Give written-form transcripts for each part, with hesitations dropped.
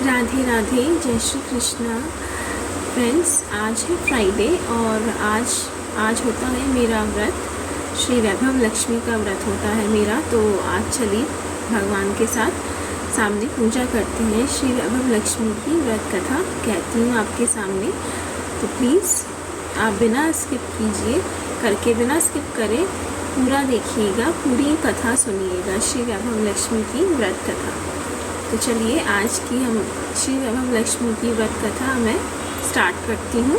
राधे राधे, जय श्री कृष्णा। फ्रेंड्स, आज है फ्राइडे और आज होता है मेरा व्रत। श्री वैभव लक्ष्मी का व्रत होता है मेरा। तो आज चलिए भगवान के साथ सामने पूजा करते हैं। श्री वैभव लक्ष्मी की व्रत कथा कहती हूँ आपके सामने। तो प्लीज़ आप बिना स्किप बिना स्किप करे पूरा देखिएगा, पूरी कथा सुनिएगा, श्री वैभव लक्ष्मी की व्रत कथा। तो चलिए आज की हम श्री वैभव लक्ष्मी की व्रत कथा मैं स्टार्ट करती हूँ।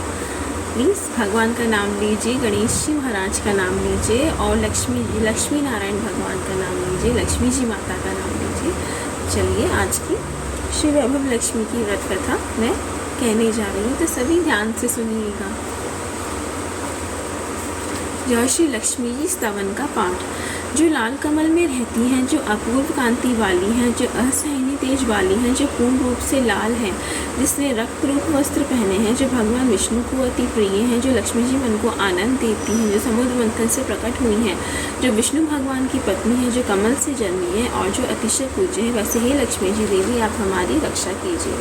प्लीज़ भगवान का नाम लीजिए, गणेश जी महाराज का नाम लीजिए और लक्ष्मी नारायण भगवान का नाम लीजिए, लक्ष्मी जी माता का नाम लीजिए। चलिए आज की श्री वैभव लक्ष्मी की व्रत कथा मैं कहने जा रही हूँ, तो सभी ध्यान से सुनिएगा। जय श्री लक्ष्मी जी स्तवन का पाठ। जो लाल कमल में रहती हैं, जो अपूर्व कांति वाली हैं, जो असहनीय तेज वाली हैं, जो पूर्ण रूप से लाल हैं, जिसने रक्त रूप वस्त्र पहने हैं, जो भगवान विष्णु को अति प्रिय हैं, जो लक्ष्मी जी मन को आनंद देती हैं, जो समुद्र मंथन से प्रकट हुई हैं, जो विष्णु भगवान की पत्नी है, जो कमल से जन्मी है और जो अतिशय पूज्य है, वैसे ही लक्ष्मी जी देवी आप हमारी रक्षा कीजिए।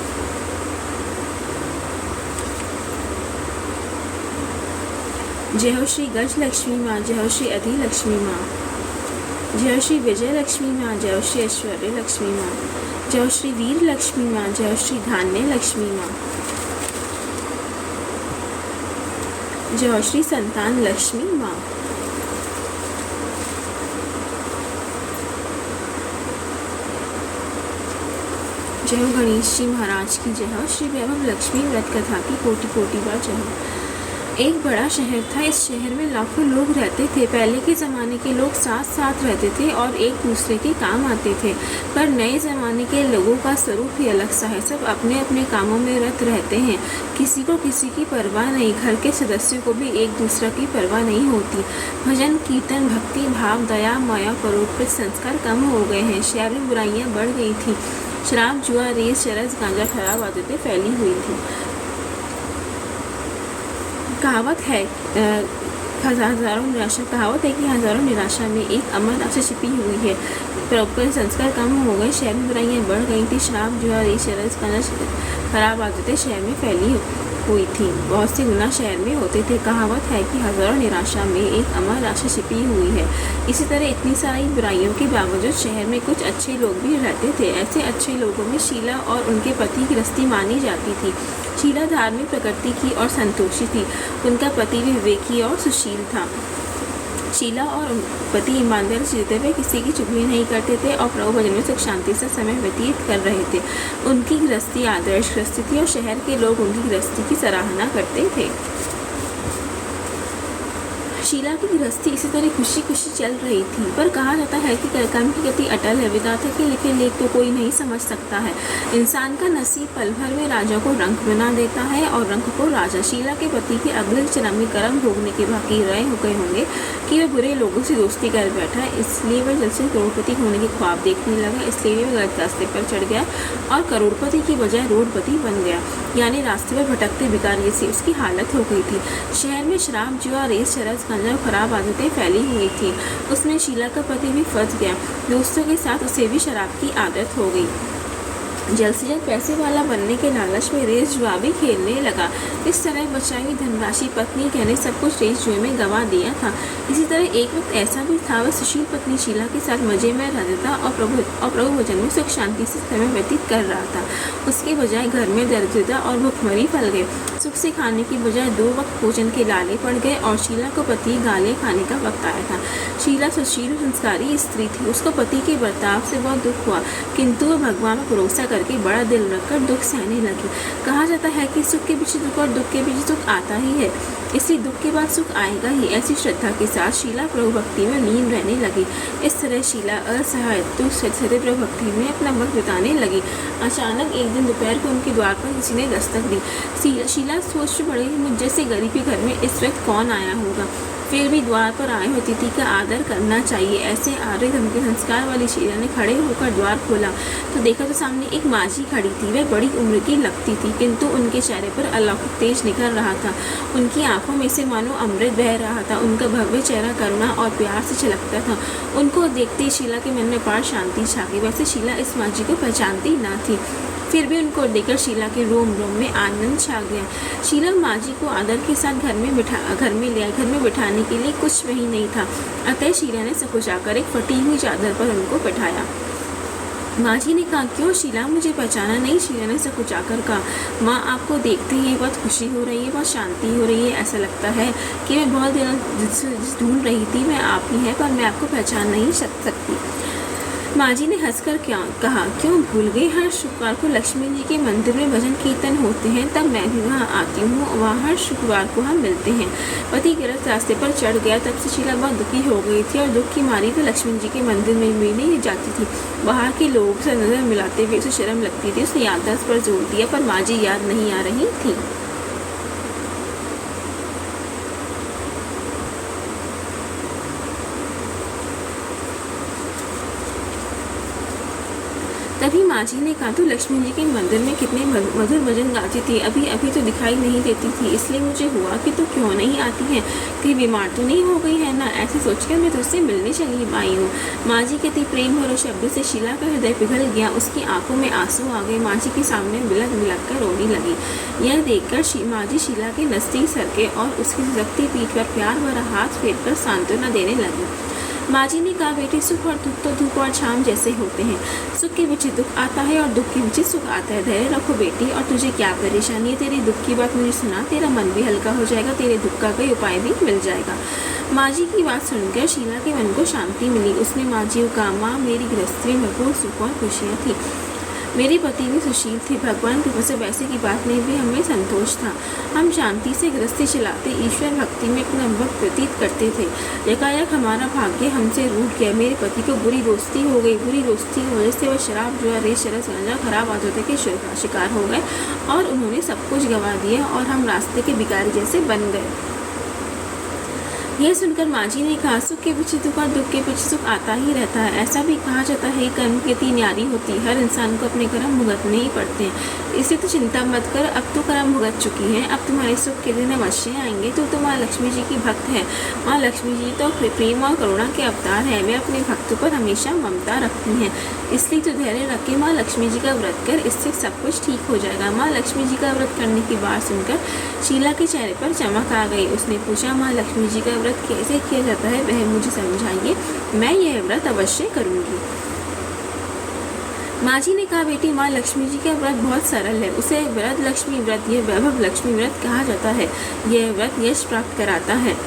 जय हो श्री गज लक्ष्मी माँ, जय हो श्री अधि लक्ष्मी माँ, जय हो श्री विजय लक्ष्मी माँ, जय हो श्री ऐश्वर्य लक्ष्मी माँ, जय हो श्री वीर लक्ष्मी माँ, जय हो श्री धान्य लक्ष्मी माँ, जय हो श्री संतान लक्ष्मी माँ। जय हो गणेश जी महाराज की जय हो। श्री वैभव लक्ष्मी व्रत कथा की कोटि कोटि बार जय हो। एक बड़ा शहर था। इस शहर में लाखों लोग रहते थे। पहले के ज़माने के लोग साथ साथ रहते थे और एक दूसरे के काम आते थे, पर नए ज़माने के लोगों का स्वरूप ही अलग सा है। सब अपने अपने कामों में रत रहते हैं, किसी को किसी की परवाह नहीं। घर के सदस्यों को भी एक दूसरे की परवाह नहीं होती। भजन कीर्तन भक्ति भाव दया माया परोपकार संस्कार कम हो गए हैं। शहर में बुराइयाँ बढ़ गई थी। शराब जुआ रेस चरस गांजा खराब आदतें फैली हुई थी। कहावत है कि हज़ारों निराशा में एक अमर आशा छिपी हुई है। परोपकारी संस्कार कम हो गए, शहर में बुराइयाँ बढ़ गई थी। शराब जुआ रेस चरस गांजा खराब आदतें शहर में फैली हुई थी। बहुत से गुनाह शहर में होते थे। कहावत है कि हज़ारों निराशा में एक अमर आशा छिपी हुई है। इसी तरह इतनी सारी बुराइयों के बावजूद शहर में कुछ अच्छे लोग भी रहते थे। ऐसे अच्छे लोगों में शीला और उनके पति गृहस्थी मानी जाती थी। शीला धार्मिक प्रकृति की और संतोषी थी। उनका पति भी विवेकी और सुशील था। शीला और पति ईमानदारी से जीते हुए किसी की चुगली नहीं करते थे और प्रभु भजन में सुख शांति से समय व्यतीत कर रहे थे। उनकी गृहस्थी आदर्श गृहस्थी थी और शहर के लोग उनकी गृहस्थी की सराहना करते थे। शीला की गृहस्थी इसी तरह खुशी खुशी चल रही थी, पर कहा जाता है कि कर्म की गति अटल है। विधाता के लिखे लेख तो कोई नहीं समझ सकता है। इंसान का नसीब पल भर में राजा को रंक बना देता है और रंक को राजा। शीला के पति के अगले जन्म में कर्म भोगने के बाकी रहे हो गए होंगे कि वह बुरे लोगों से दोस्ती कर बैठा है, इसलिए वह जल्द से करोड़पति होने के ख्वाब देखने लगा। इसलिए वह गलत रास्ते पर चढ़ गया और करोड़पति की बजाय रोडपति बन गया, यानी रास्ते पर भटकते भिखारी सी उसकी हालत हो गई थी। शहर में शराब जुआ रेस चरस गांजा खराब आदतें फैली हुई थी। उसमें शीला का पति भी फंस गया। दोस्तों के साथ उसे भी शराब की आदत हो गई। जल्द से जल्द पैसे वाला बनने के लालच में रेस जुआ भी खेलने लगा। इस तरह बचाई हुई धनराशि पत्नी कहने सब कुछ रेस जुए में गंवा दिया था। इसी तरह एक वक्त ऐसा भी था, वह सुशील पत्नी शीला के साथ मजे में रहता था और प्रभु भजन में सुख शांति से समय व्यतीत कर रहा था। उसके बजाय घर में दरिद्रता और भुखमरी फैल गई। सुख से खाने की बजाय 2 वक्त भोजन के लाले पड़ गए और शीला को पति गाले खाने का वक्त आया था। शीला सुशील संस्कारी स्त्री थी। उसको पति के बर्ताव से बहुत दुख हुआ, किंतु वह भगवान में भरोसा करके बड़ा दिल रखकर दुख सहने लगी। कहा जाता है कि सुख के पीछे दुख और दुख के पीछे सुख आता ही है, इसलिए दुख के बाद सुख आएगा ही। ऐसी श्रद्धा के साथ शीला प्रभु भक्ति में लीन रहने लगी। इस तरह शीला असहाय दुख सत्य प्रभु भक्ति में अपना वक्त बिताने लगी। अचानक एक दिन दोपहर को उनके द्वार पर किसी ने दस्तक दी। शीला सोच पड़ी, मुझ जैसे गरीब के घर में इस वक्त कौन आया होगा। फिर भी द्वार पर आए हुए अतिथि का आदर करना चाहिए। ऐसे आर्य धर्म के संस्कार वाली शीला ने खड़े होकर द्वार खोला तो देखा तो सामने एक माझी खड़ी थी। वह बड़ी उम्र की लगती थी, किंतु उनके चेहरे पर अलौकिक तेज निकल रहा था। उनकी आंखों में से मानो अमृत बह रहा था। उनका भव्य चेहरा करुणा और प्यार से छलकता था। उनको देखते ही शीला के मन में पार शांति छा गई। वैसे शीला इस माझी को पहचानती न थी। फिर भी उनको देखकर शीला के रोम रोम में आनंद छा गया। शीला माँ जी को आदर के साथ घर में ले आई। घर में बिठाने के लिए कुछ वही नहीं था, अतः शीला ने सकुचाकर एक फटी हुई चादर पर उनको बैठाया। माँ जी ने कहा, क्यों शीला, मुझे पहचाना नहीं? शीला ने सकुचाकर कहा, माँ आपको देखते ही बहुत खुशी हो रही है, बहुत शांति हो रही है। ऐसा लगता है कि मैं बहुत दिनों से ढूंढ रही थी, मैं आप ही है, पर मैं आपको पहचान नहीं सकती। माँ जी ने हंसकर कहा, क्यों भूल गई? हर शुक्रवार को लक्ष्मी जी के मंदिर में भजन कीर्तन होते हैं, तब मैं भी वहाँ आती हूँ। वहाँ हर शुक्रवार को हम मिलते हैं। पति गलत रास्ते पर चढ़ गया, तब से शीला बहुत दुखी हो गई थी और दुख की मारी तो लक्ष्मी जी के मंदिर में भी नहीं जाती थी। बाहर के लोगों से नजर मिलाते हुए उसे शर्म लगती थी। उसने याददाश्त पर जोर दिया, पर माँ जी याद नहीं आ रही थी। तभी माँ जी ने कहा, तो लक्ष्मी जी के मंदिर में कितने मधुर भजन गाती थी, अभी अभी तो दिखाई नहीं देती थी, इसलिए मुझे हुआ कि तो क्यों नहीं आती है, कहीं बीमार तो नहीं हो गई है ना। ऐसे सोचकर मैं तुझसे मिलने चली आई हूँ। माँ जी के अति प्रेम भरे शब्द से शीला का हृदय पिघल गया। उसकी आंखों में आंसू आ गए। माँ जी के सामने बिलक बिलक कर रोने लगी। यह देखकर माँ जी शीला के नजदीक सरके और उसकी सख्ती पीठ पर प्यार भरा हाथ फेर कर सांत्वना देने लगी। माँ जी ने कहा, बेटी, सुख और दुख तो धूप और छाँव जैसे होते हैं। सुख के पीछे दुख आता है और दुख के पीछे सुख आता है। धैर्य रखो बेटी। और तुझे क्या परेशानी है? तेरे दुख की बात मुझे सुना, तेरा मन भी हल्का हो जाएगा, तेरे दुख का कोई उपाय भी मिल जाएगा। माँ जी की बात सुनकर शीला के मन को शांति मिली। उसने माँ जी को कहा, माँ, मेरी गृहस्थी में भरपूर सुख और खुशियाँ थी। मेरे पति भी सुशील थे। भगवान की वजह से वैसे की बात में भी हमें संतोष था। हम शांति से गृहस्थी चलाते, ईश्वर भक्ति में अपना वक्त व्यतीत करते थे। एकाएक हमारा भाग्य हमसे रूठ गया। मेरे पति को बुरी दोस्ती हो गई। बुरी दोस्ती की वजह से वह शराब, जुआ, रेस, चरस, गांजा, खराब आदतों के शिकार हो गए और उन्होंने सब कुछ गंवा दिया और हम रास्ते के भिखारी जैसे बन गए। यह सुनकर माँ जी ने कहा, सुख के पीछे दुख और दुख के पीछे सुख आता ही रहता है। ऐसा भी कहा जाता है, कर्म की गति न्यारी होती है। हर इंसान को अपने कर्म भुगतने ही पड़ते हैं। इससे तो चिंता मत कर, अब तो कर्म भुगत चुकी है। अब तुम्हारे सुख के दिन अवश्य आएंगे। तो माँ लक्ष्मी जी की भक्त है। माँ लक्ष्मी जी तो प्रेम और करुणा के अवतार है। वे अपने भक्तों पर हमेशा ममता रखती हैं। इसलिए तो धैर्य रख के माँ लक्ष्मी जी का व्रत कर, इससे सब कुछ ठीक हो जाएगा। माँ लक्ष्मी जी का व्रत करने की बात सुनकर शीला के चेहरे पर चमक आ गई। उसने पूछा, माँ लक्ष्मी जी का व्रत कैसे किया जाता है, वह मुझे समझाइए, मैं यह व्रत अवश्य करूंगी। माँ जी ने कहा, बेटी, माँ लक्ष्मी जी का व्रत बहुत सरल है। उसे व्रत लक्ष्मी व्रत, यह वैभव लक्ष्मी व्रत कहा जाता है। यह व्रत यश प्राप्त कराता है।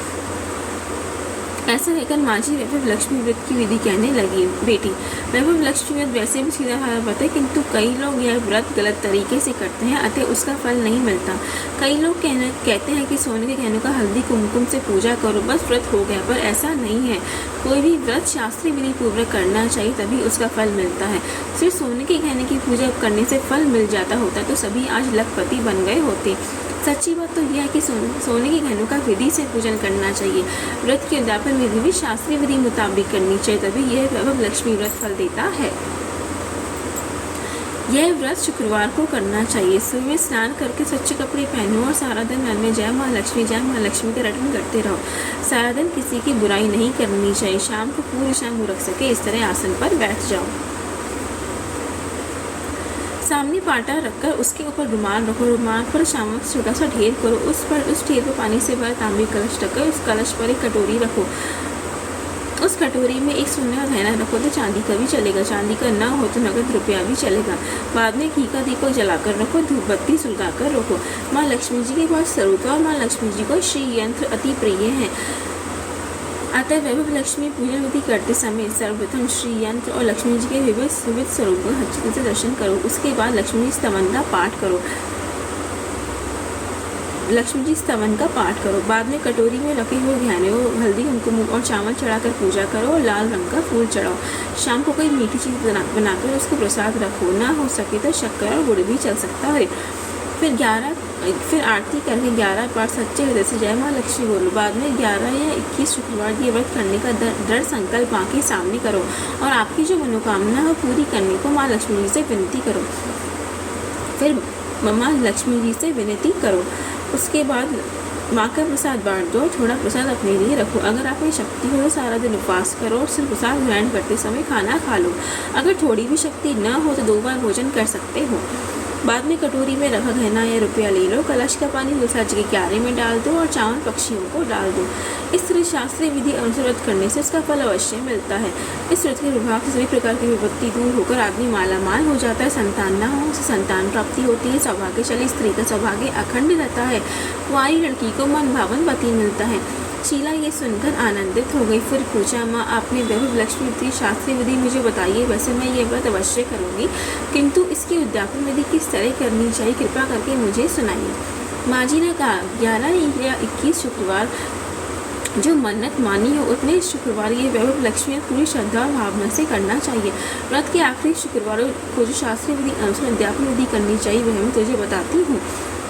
ऐसा कहकर माँ जी वैभव लक्ष्मी व्रत की विधि कहने लगी। बेटी, वैभव लक्ष्मी व्रत वैसे भी सीधा साधा व्रत है, किंतु कई लोग यह व्रत गलत तरीके से करते हैं, अतः उसका फल नहीं मिलता। कई लोग कहते हैं कि सोने के गहनों का हल्दी कुमकुम से पूजा करो, बस व्रत हो गया, पर ऐसा नहीं है। कोई भी व्रत शास्त्रीय विधि पूर्वक करना चाहिए, तभी उसका फल मिलता है। सिर्फ सोने के गहने की पूजा करने से फल मिल जाता होता तो सभी आज लखपति बन गए होते। सच्ची बात तो यह है कि सोने के गहनों का विधि से पूजन करना चाहिए। व्रत की उद्यापन विधि भी शास्त्रीय विधि मुताबिक करनी चाहिए, तभी यह वैभव लक्ष्मी व्रत फल देता है। यह व्रत शुक्रवार को करना चाहिए। सुबह में स्नान करके स्वच्छ कपड़े पहनो और सारा दिन मन में जय माँ लक्ष्मी का रटन करते रहो। सारा दिन किसी की बुराई नहीं करनी चाहिए। शाम को पूरी शाम रख सके इस तरह आसन पर बैठ जाओ। सामने पाटा रखकर उसके ऊपर रुमाल रखो। रुमाल पर शाम छोटा सा ढेर करो। उस ढेर पर पानी से भरा तांबे कलश रखकर उस कलश पर एक कटोरी रखो। उस कटोरी में एक सोने का गहना रखो तो चांदी का भी चलेगा। चांदी का ना हो तो नगद रुपया भी चलेगा। बाद में घी का दीपक जलाकर रखो। धूप बत्ती सुलगा कर रखो। माँ लक्ष्मी जी के पास स्वरूप और माँ लक्ष्मी जी को श्री यंत्र अति प्रिय है। अतः वैभव लक्ष्मी पूजन विधि करते समय सर्वप्रथम श्री यंत्र और लक्ष्मी जी के विविध स्वरूप का अच्छी से दर्शन करो। उसके बाद लक्ष्मी जी स्तवन का पाठ करो। बाद में कटोरी में रखे हुए गहनों, हल्दी, कुमकुम और चावल चढ़ाकर पूजा करो और लाल रंग का फूल चढ़ाओ। शाम को कोई मीठी चीज़ बनाकर उसको प्रसाद रखो। ना हो सके तो शक्कर और गुड़ भी चल सकता है। फिर आरती करके 11 बार सच्चे हृदय से जय माँ लक्ष्मी बोलो। बाद में 11 या 21 शुक्रवार ये व्रत करने का दृढ़ संकल्प माँ के सामने करो और आपकी जो मनोकामना है पूरी करने को माँ लक्ष्मी जी से विनती करो। फिर माँ लक्ष्मी जी से विनती करो। उसके बाद माँ का प्रसाद बांट दो, थोड़ा प्रसाद अपने लिए रखो। अगर आप में शक्ति हो तो सारा दिन उपवास करो और सिर्फ प्रसाद ग्रहण करते समय खाना खा लो। अगर थोड़ी भी शक्ति न हो तो 2 बार भोजन कर सकते हो। बाद में कटोरी में रखा गहना या रुपया ले लो। कलश का पानी तुलसा जी के क्यारे में डाल दो और चावल पक्षियों को डाल दो। इस तरह शास्त्रीय विधि अनुसार व्रत करने से उसका फल अवश्य मिलता है। इस व्रत के प्रभाव से सभी प्रकार की विपत्ति दूर होकर आदमी मालामाल हो जाता है। संतान न हो उसे संतान प्राप्ति होती है। सौभाग्यशाली स्त्री का सौभाग्य अखंड रहता है। कुंवारी लड़की को मन भावन पति मिलता है। शीला ये सुनकर आनंदित हो गई। फिर पूछा, माँ आपने वैभव लक्ष्मी की शास्त्रीय विधि मुझे बताइए। वैसे मैं ये व्रत अवश्य करूँगी, किंतु इसकी उद्यापन विधि किस तरह करनी चाहिए, कृपा करके मुझे सुनाइए। माँ जी ने कहा, 11 या 21 शुक्रवार जो मन्नत मानी हो उतने शुक्रवार ये वैभव लक्ष्मी पूरी श्रद्धा और भावना से करना चाहिए। व्रत के आखिरी शुक्रवार को जो शास्त्रीय विधि अनुसार अध्यापन विधि करनी चाहिए वह मैं तुझे बताती हूँ।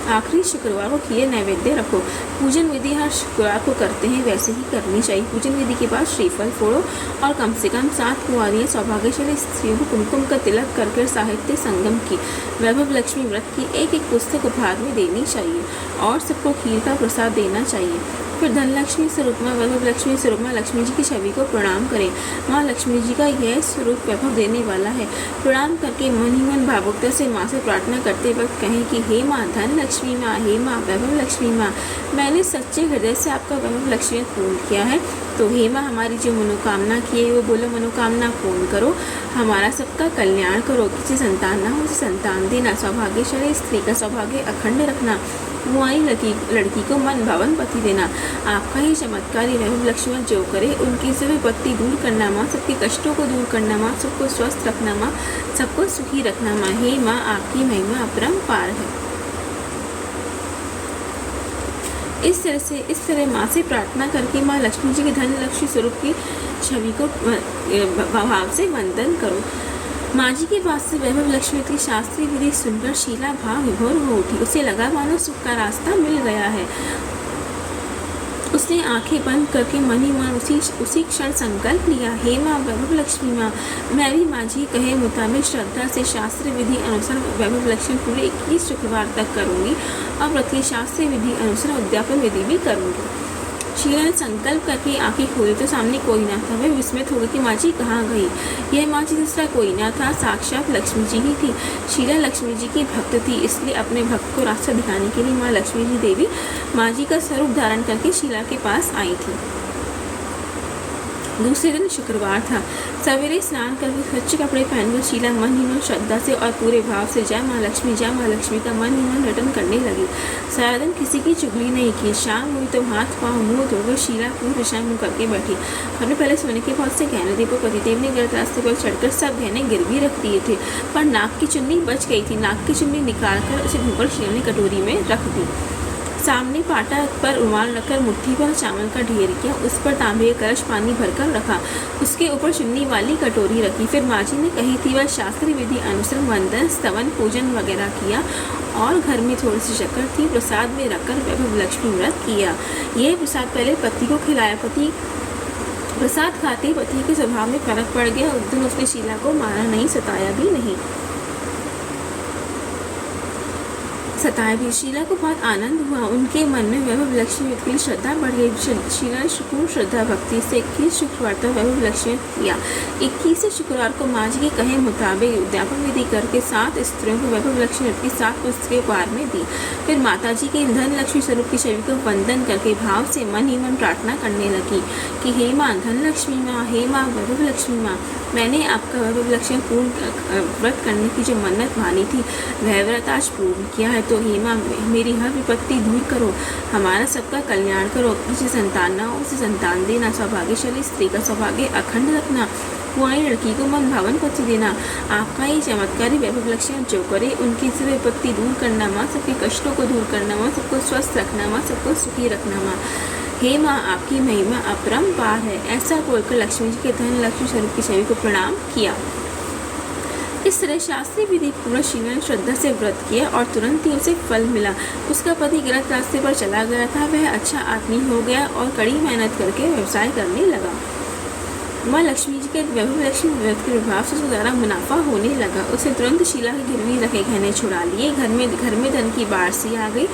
आखिरी शुक्रवार को खीर नैवेद्य रखो। पूजन विधि हर शुक्रवार को करते हैं वैसे ही करनी चाहिए। पूजन विधि के बाद श्रीफल फोड़ो और कम से कम 7 कुंवारियाँ सौभाग्यशाली स्त्रियों को कुमकुम का तिलक कर साहित्य संगम की वैभव लक्ष्मी व्रत की एक पुस्तक उपहार में देनी चाहिए और सबको खीर का प्रसाद देना चाहिए। फिर धनलक्ष्मी स्वरूप माँ वैभव लक्ष्मी स्वरूप माँ लक्ष्मी जी की छवि को प्रणाम करें। माँ लक्ष्मी जी का यह स्वरूप वैभव देने वाला है। प्रणाम करके मन ही मन भावुकता से माँ से प्रार्थना करते वक्त कहें कि हे माँ धन लक्ष्मी माँ, हे माँ वैभव लक्ष्मी माँ, मैंने सच्चे हृदय से आपका वैभव लक्ष्मी पूर्ण किया है, तो हे माँ हमारी जो मनोकामना की है वो बोलो मनोकामना पूर्ण करो। हमारा सबका कल्याण करो। किसी संतान ना हो उसे संतान देना। सौभाग्यशाली स्त्री का सौभाग्य अखंड रखना। कुंवारी लड़की को मन भावन पति देना। आपका ही चमत्कारी वैभव लक्ष्मी जो करे उनकी सब विपत्ति दूर करना माँ, सबके कष्टों को दूर करना माँ, सबको स्वस्थ रखना माँ, सबको सुखी रखना माँ। हे माँ आपकी महिमा अपरंपार है। इस तरह माँ से प्रार्थना करके माँ लक्ष्मी जी के धन लक्ष्मी स्वरूप की छवि को भाव से वंदन करो। माँ जी के पास से वैभव लक्ष्मी की शास्त्रीय विधि सुनकर शीला भाव विभोर हो उठी। उसे लगा मानो सुख का रास्ता मिल गया है। उसने आंखें बंद करके मन ही मन उसी क्षण संकल्प लिया, हे माँ वैभव लक्ष्मी माँ, मैं भी माँ जी कहे मुताबिक श्रद्धा से शास्त्रीय विधि अनुसार वैभव लक्ष्मी पूरे 21 शुक्रवार तक करूँगी और व्रत की शास्त्रीय विधि अनुसार उद्यापन विधि भी करूँगी। शीला ने संकल्प करके आंखें खोली तो सामने कोई ना था। वह विस्मित हो गई कि माँ जी कहाँ गई। यह माँ जी दूसरा कोई ना था, साक्षात लक्ष्मी जी ही थी। शीला लक्ष्मी जी की भक्त थी, इसलिए अपने भक्त को रास्ता दिखाने के लिए माँ लक्ष्मी जी देवी माँ जी का स्वरूप धारण करके शीला के पास आई थी। दूसरे दिन शुक्रवार था। सवेरे स्नान करके स्वच्छ कपड़े पहनकर शीला मन ही मन श्रद्धा से और पूरे भाव से जय माँ लक्ष्मी का मन ही मन रटन करने लगी। सारा दिन किसी की चुगली नहीं की। शाम हुई तो हाथ पाँव मुँह धोकर शीला पूरी दिशा मुँह करके बैठी। हमने पहले सोने के बहुत से गहने दी पर पतिदेव ने गलत रास्ते पर चढ़कर सब गहने गिरवी रख दिए थे, पर नाक की चुन्नी बच गई थी। नाक की चुन्नी निकाल कर उसे ढूंढकर शीला ने कटोरी में रख दी। सामने पाटा पर रुमाल रखकर मुट्ठी पर चावल का ढेर किया, उस पर तांबे का कलश पानी भरकर रखा, उसके ऊपर चुन्नी वाली कटोरी रखी। फिर माँ जी ने कही थी वह शास्त्रीय विधि अनुसार वंदन स्तवन पूजन वगैरह किया और घर में थोड़ी सी शक्कर थी, प्रसाद में रखकर वैभव लक्ष्मी व्रत किया। यह प्रसाद पहले पति को खिलाया। पति प्रसाद खाते पति के स्वभाव में फर्क पड़ गया। उस दिन उसने शीला को मारा नहीं, सताया भी। शीला को बहुत आनंद हुआ। उनके मन में वैभव लक्ष्मी की श्रद्धा बढ़ गई। शीला ने पूर्ण श्रद्धा भक्ति से 21 शुक्रवार तक वैभव लक्ष्मी किया। 21 शुक्रवार को माँ जी के कहे मुताबिक उद्यापन विधि करके 7 स्त्रियों को वैभव लक्ष्मी की 7 पुस्तकें उपहार में दी। फिर माता जी के धन लक्ष्मी स्वरूप की छवि को वंदन करके भाव से मन ही मन प्रार्थना करने लगी कि हे माँ धन लक्ष्मी माँ, हे माँ वैभव लक्ष्मी माँ, मैंने आपका वैभव लक्ष्मी पूर्ण व्रत करने की जो मन्नत मानी थी वह व्रत आज पूर्ण किया है, तो हे माँ मेरी हर विपत्ति दूर करो, हमारा सबका कल्याण करो। किसी संतान ना हो उसे संतान देना। सौभाग्यशाली स्त्री का सौभाग्य अखंड रखना। कुंवारी लड़की को मन भावन पति देना। आपका ही चमत्कारी वैभव लक्ष्मी जो करे उनकी सब विपत्ति दूर करना माँ, सबके कष्टों को दूर करना माँ, सबको स्वस्थ रखना माँ, सबको सुखी रखना माँ। हे माँ आपकी महिमा अपरंपार है। ऐसा बोलकर लक्ष्मी जी के धन लक्ष्मी स्वरूप की छवि को प्रणाम किया। इस तरह शास्त्रीय विधि पूर्ण शीला ने श्रद्धा से व्रत किया और तुरंत ही उसे फल मिला। उसका पति गलत रास्ते पर चला गया था, वह अच्छा आदमी हो गया और कड़ी मेहनत करके व्यवसाय करने लगा। माँ लक्ष्मी जी के वैभव लक्ष्मी व्रत के प्रभाव से उसको ज़्यादा मुनाफा होने लगा। उसे तुरंत शीला के गिरवी रखे गहने छुड़ा लिए। घर में धन की बाढ़ सी आ गई।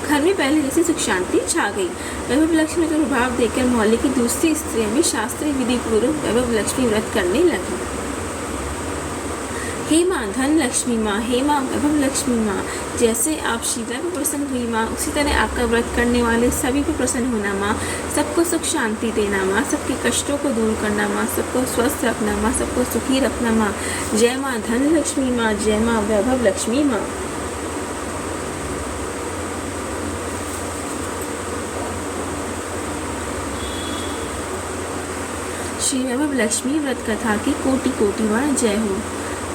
घर में पहले जैसी सुख शांति छा गई। वैभव लक्ष्मी का प्रभाव देखकर मोहल्ले की दूसरी स्त्रियां भी शास्त्रीय विधि पूर्वक वैभव लक्ष्मी व्रत करने लगी। हे माँ धन लक्ष्मी माँ, हे माँ वैभव लक्ष्मी माँ, जैसे आप शीला पर प्रसन्न हुई माँ, उसी तरह आपका व्रत करने वाले सभी पर प्रसन्न होना माँ। सबको सुख शांति देना माँ, सबके कष्टों को दूर करना माँ, सबको स्वस्थ रखना माँ, सबको सुखी रखना माँ। जय माँ धन लक्ष्मी माँ, जय माँ वैभव लक्ष्मी माँ। श्री वैभव लक्ष्मी व्रत कथा की कोटि कोटि बार जय हो।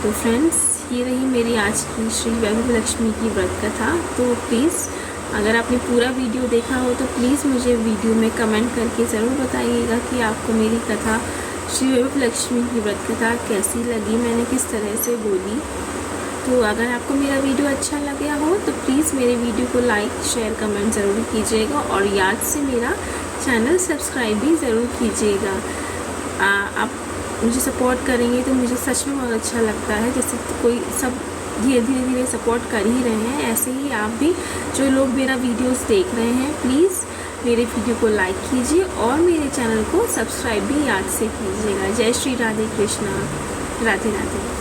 तो फ्रेंड्स, ये रही मेरी आज की श्री वैभव लक्ष्मी की व्रत कथा। तो प्लीज़ अगर आपने पूरा वीडियो देखा हो तो प्लीज़ मुझे वीडियो में कमेंट करके ज़रूर बताइएगा कि आपको मेरी कथा श्री वैभव लक्ष्मी की व्रत कथा कैसी लगी, मैंने किस तरह से बोली। तो अगर आपको मेरा वीडियो अच्छा लगा हो तो प्लीज़ मेरे वीडियो को लाइक शेयर कमेंट ज़रूर कीजिएगा और याद से मेरा चैनल सब्सक्राइब भी ज़रूर कीजिएगा। आप मुझे सपोर्ट करेंगे तो मुझे सच में बहुत अच्छा लगता है। जैसे कोई सब धीरे धीरे सपोर्ट कर ही रहे हैं, ऐसे ही आप भी जो लोग मेरा वीडियोस देख रहे हैं प्लीज़ मेरे वीडियो को लाइक कीजिए और मेरे चैनल को सब्सक्राइब भी याद से कीजिएगा। जय श्री राधे कृष्णा, राधे राधे।